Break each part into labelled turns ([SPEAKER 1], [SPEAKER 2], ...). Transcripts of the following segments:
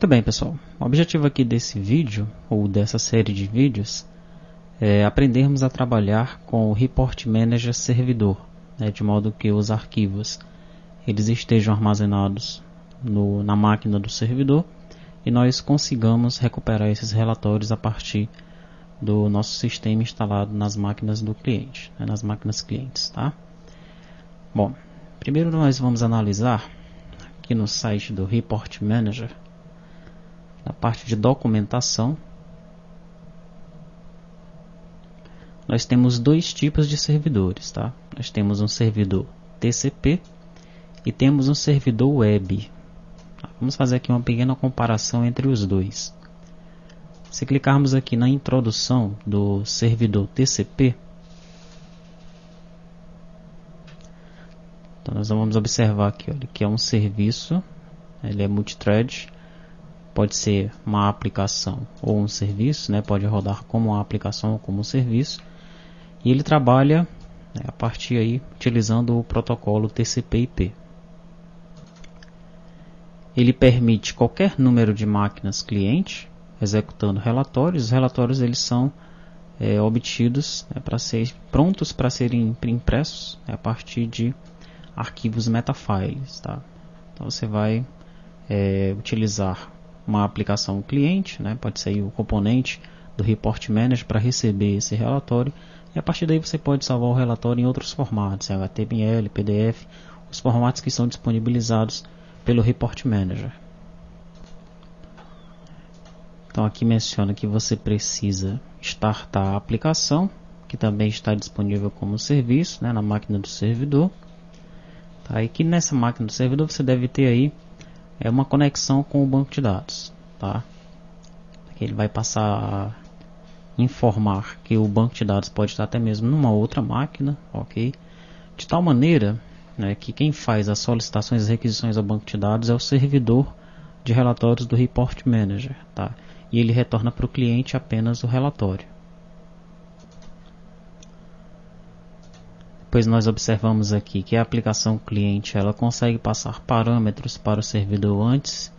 [SPEAKER 1] Muito bem, pessoal. O objetivo aqui desse vídeo, ou dessa série de vídeos, é aprendermos a trabalhar com o Report Manager servidor, né, de modo que os arquivos eles estejam armazenados na máquina do servidor e nós consigamos recuperar esses relatórios a partir do nosso sistema instalado nas máquinas do cliente, né, nas máquinas clientes, tá? Bom, primeiro nós vamos analisar aqui no site do Report Manager, na parte de documentação, nós temos dois tipos de servidores, tá? Nós temos um servidor TCP e temos um servidor web. Vamos fazer aqui uma pequena comparação entre os dois. Se clicarmos aqui na introdução do servidor TCP, então nós vamos observar aqui, olha, que é um serviço, ele é multithread, pode ser uma aplicação ou um serviço, né? Pode rodar como uma aplicação ou como um serviço, e ele trabalha, né, a partir aí utilizando o protocolo TCP/IP. Ele permite qualquer número de máquinas cliente executando relatórios. Os relatórios eles são obtidos, né, prontos para serem impressos, né, a partir de arquivos metafiles, tá? Então você vai utilizar uma aplicação cliente, né, pode ser o componente do Report Manager para receber esse relatório, e a partir daí você pode salvar o relatório em outros formatos, HTML, PDF, os formatos que são disponibilizados pelo Report Manager. Então aqui menciona que você precisa startar a aplicação, que também está disponível como serviço, né, na máquina do servidor. Tá, e que nessa máquina do servidor você deve ter aí uma conexão com o banco de dados, tá? Aqui ele vai passar a informar que o banco de dados pode estar até mesmo numa outra máquina, ok? De tal maneira, né, que quem faz as solicitações e requisições ao banco de dados é o servidor de relatórios do Report Manager, tá? E ele retorna para o cliente apenas o relatório. Depois nós observamos aqui que a aplicação cliente ela consegue passar parâmetros para o servidor antes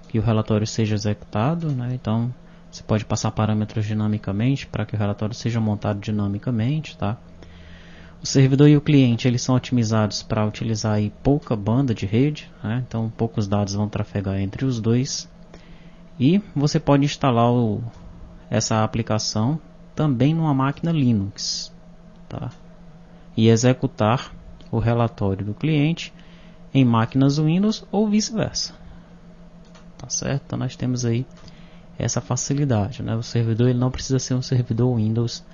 [SPEAKER 1] que o relatório seja executado, né? Então você pode passar parâmetros dinamicamente para que o relatório seja montado dinamicamente, tá? O servidor e o cliente eles são otimizados para utilizar aí pouca banda de rede, né? Então poucos dados vão trafegar entre os dois. E você pode instalar essa aplicação também numa máquina Linux, tá? E executar o relatório do cliente em máquinas Windows ou vice-versa, tá certo? Então nós temos aí essa facilidade, né? O servidor ele não precisa ser um servidor Windows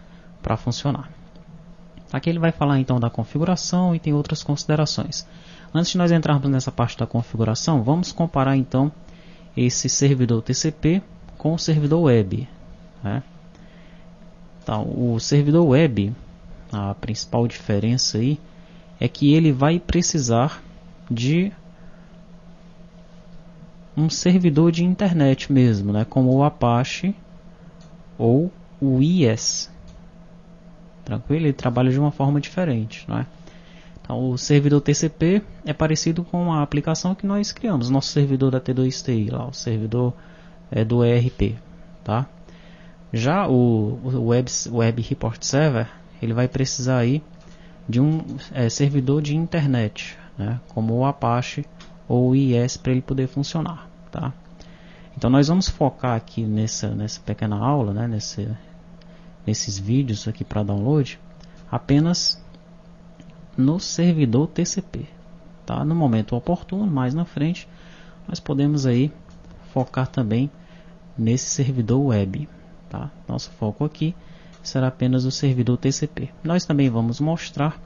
[SPEAKER 1] para funcionar. Aqui ele vai falar então da configuração e tem outras considerações. Antes de nós entrarmos nessa parte da configuração, vamos comparar então esse servidor TCP com o servidor web, né? Então, o servidor web, a principal diferença aí é que ele vai precisar de um servidor de internet mesmo, né, como o Apache ou o IS. Tranquilo? Ele trabalha de uma forma diferente, não é? Então, o servidor TCP é parecido com a aplicação que nós criamos, nosso servidor da T2TI, lá, o servidor do ERP, tá? Já o Web Report Server ele vai precisar aí de um servidor de internet, né, como o Apache ou o IS para ele poder funcionar, tá? Então nós vamos focar aqui nessa pequena aula, né, nesses vídeos aqui para download, apenas no servidor TCP, tá? No momento oportuno, mais na frente, nós podemos aí focar também nesse servidor web, tá? Nosso foco aqui será apenas o servidor TCP. Nós também vamos mostrar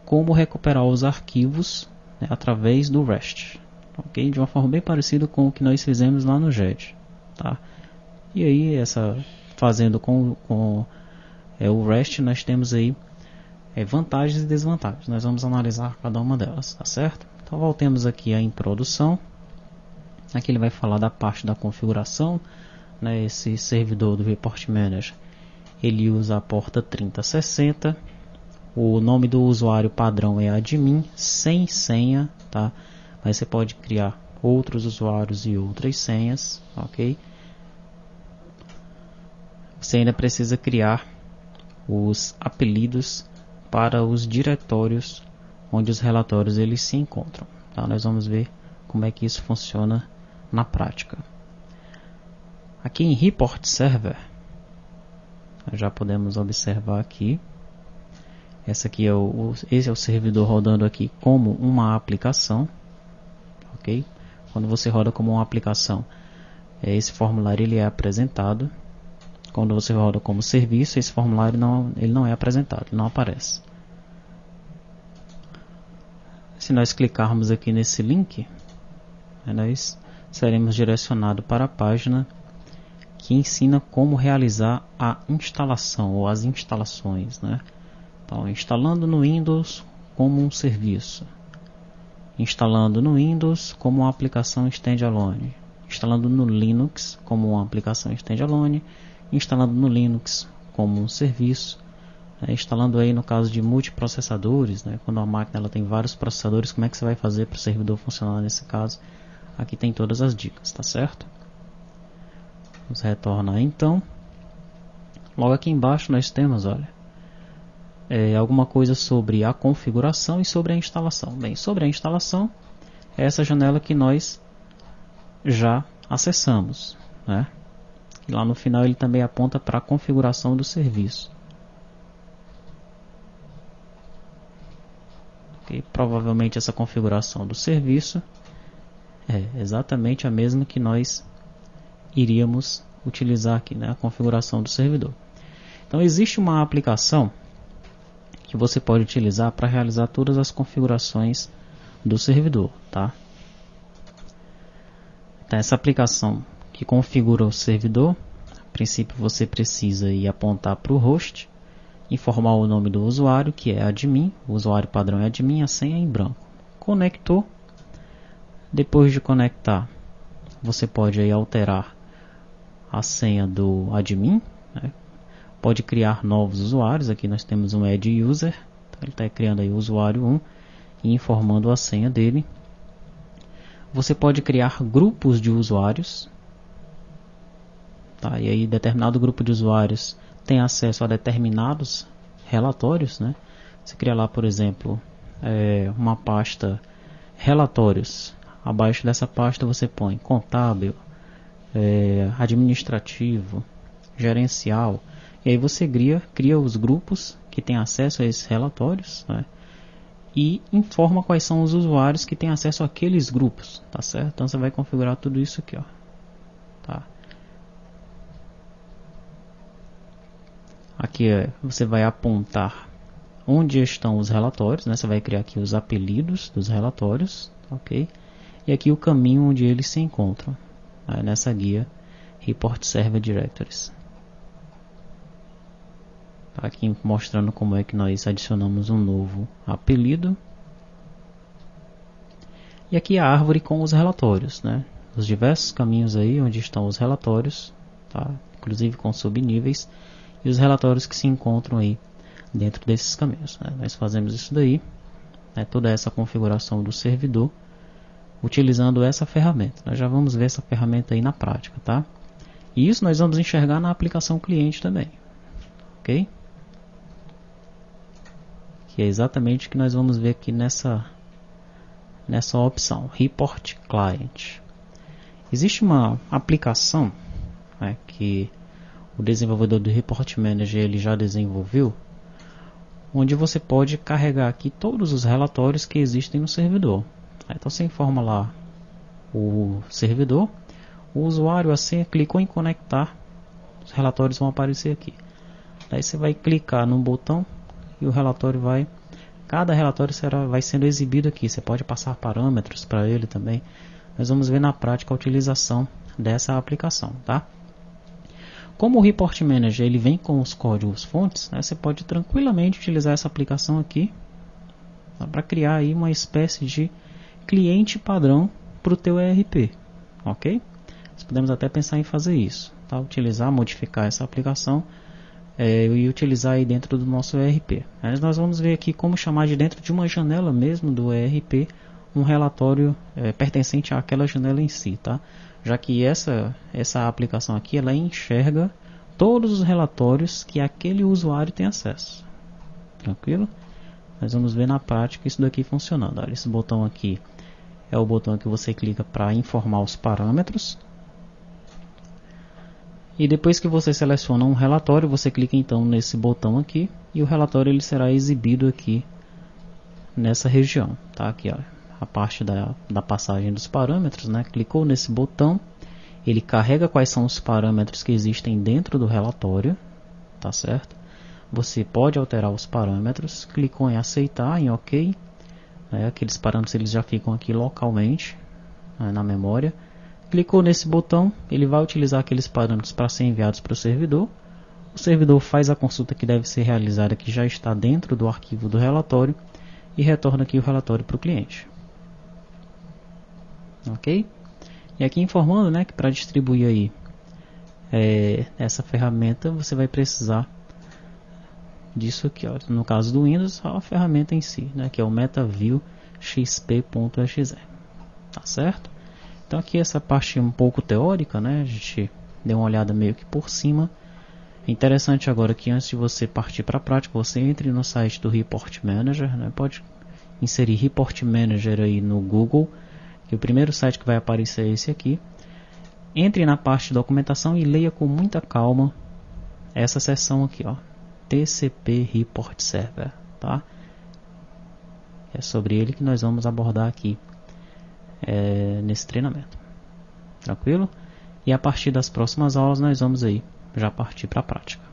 [SPEAKER 1] como recuperar os arquivos, né, através do REST, ok? De uma forma bem parecida com o que nós fizemos lá no GED, tá? E aí, fazendo com o REST, nós temos aí vantagens e desvantagens. Nós vamos analisar cada uma delas, tá certo? Então voltemos aqui à introdução. Aqui ele vai falar da parte da configuração, né? Esse servidor do Report Manager ele usa a porta 3060. O nome do usuário padrão é admin, sem senha, tá? Mas você pode criar outros usuários e outras senhas, ok? Você ainda precisa criar os apelidos para os diretórios onde os relatórios eles se encontram. Tá? Nós vamos ver como é que isso funciona na prática. Aqui em Report Server, nós já podemos observar aqui. Esse é o servidor rodando aqui como uma aplicação, ok? Quando você roda como uma aplicação, esse formulário ele é apresentado. Quando você roda como serviço, esse formulário ele não é apresentado, ele não aparece. Se nós clicarmos aqui nesse link, nós seremos direcionados para a página que ensina como realizar a instalação ou as instalações, né? Então, instalando no Windows como um serviço, instalando no Windows como uma aplicação standalone, instalando no Linux como uma aplicação standalone, instalando no Linux como um serviço, instalando aí no caso de multiprocessadores, né? Quando a máquina ela tem vários processadores, como é que você vai fazer para o servidor funcionar nesse caso? Aqui tem todas as dicas, tá certo? Vamos retornar então. Logo aqui embaixo nós temos, olha, alguma coisa sobre a configuração e sobre a instalação. Bem, sobre a instalação, é essa janela que nós já acessamos, né? E lá no final ele também aponta para a configuração do serviço. Okay? Provavelmente essa configuração do serviço é exatamente a mesma que nós iríamos utilizar aqui, né? A configuração do servidor. Então existe uma aplicação que você pode utilizar para realizar todas as configurações do servidor, tá? Então, essa aplicação que configura o servidor, a princípio você precisa ir apontar para o host, informar o nome do usuário, que é admin, o usuário padrão é admin, a senha é em branco. Conectou, depois de conectar, você pode aí alterar a senha do admin, né? Pode criar novos usuários. Aqui nós temos um add user, então ele está criando aí o usuário 1 e informando a senha dele. Você pode criar grupos de usuários, tá? E aí determinado grupo de usuários tem acesso a determinados relatórios, né? Você cria lá, por exemplo, uma pasta relatórios. Abaixo dessa pasta você põe contábil, administrativo, gerencial. E aí você cria os grupos que têm acesso a esses relatórios, né? E informa quais são os usuários que têm acesso àqueles grupos, tá certo? Então você vai configurar tudo isso aqui, ó, tá? Aqui você vai apontar onde estão os relatórios, né? Você vai criar aqui os apelidos dos relatórios, ok? E aqui o caminho onde eles se encontram, né? Nessa guia Report Server Directories. Aqui mostrando como é que nós adicionamos um novo apelido. E aqui a árvore com os relatórios, né? Os diversos caminhos aí onde estão os relatórios, tá? Inclusive com subníveis, e os relatórios que se encontram aí dentro desses caminhos, né? Nós fazemos isso daí, né? Toda essa configuração do servidor utilizando essa ferramenta. Nós já vamos ver essa ferramenta aí na prática, tá? E isso nós vamos enxergar na aplicação cliente também, ok? Que é exatamente o que nós vamos ver aqui nessa opção, Report Client. Existe uma aplicação, né, que o desenvolvedor do Report Manager ele já desenvolveu, onde você pode carregar aqui todos os relatórios que existem no servidor. Então você informa lá o servidor, o usuário, a senha, clicou em conectar, os relatórios vão aparecer aqui. Daí você vai clicar no botão e o relatório cada relatório vai sendo exibido aqui. Você pode passar parâmetros para ele também. Nós vamos ver na prática a utilização dessa aplicação, tá? Como o Report Manager ele vem com os códigos fontes, né, você pode tranquilamente utilizar essa aplicação aqui, tá, para criar aí uma espécie de cliente padrão para o teu ERP, ok? Nós podemos até pensar em fazer isso, tá? Modificar essa aplicação e utilizar aí dentro do nosso ERP. Mas nós vamos ver aqui como chamar de dentro de uma janela mesmo do ERP um relatório pertencente àquela janela em si, tá? Já que essa aplicação aqui ela enxerga todos os relatórios que aquele usuário tem acesso. Tranquilo? Nós vamos ver na prática isso daqui funcionando. Olha, esse botão aqui é o botão que você clica para informar os parâmetros. E depois que você seleciona um relatório, você clica então nesse botão aqui e o relatório ele será exibido aqui nessa região, tá? Aqui, ó, a parte da passagem dos parâmetros, né? Clicou nesse botão, ele carrega quais são os parâmetros que existem dentro do relatório, tá certo? Você pode alterar os parâmetros, clicou em aceitar, em OK, né? Aqueles parâmetros eles já ficam aqui localmente, né, na memória. Clicou nesse botão, ele vai utilizar aqueles parâmetros para ser enviados para o servidor faz a consulta que deve ser realizada, que já está dentro do arquivo do relatório, e retorna aqui o relatório para o cliente. Ok? E aqui informando, né, que para distribuir aí essa ferramenta você vai precisar disso aqui, ó. No caso do Windows, a ferramenta em si, né, que é o MetaView XP.exe. Tá certo? Então aqui essa parte um pouco teórica, né, a gente deu uma olhada meio que por cima. É interessante agora que antes de você partir para a prática, você entre no site do Report Manager, né, pode inserir Report Manager aí no Google, que o primeiro site que vai aparecer é esse aqui. Entre na parte de documentação e leia com muita calma essa seção aqui, ó, TCP Report Server, tá? É sobre ele que nós vamos abordar aqui nesse treinamento, tranquilo? E a partir das próximas aulas nós vamos aí já partir para a prática.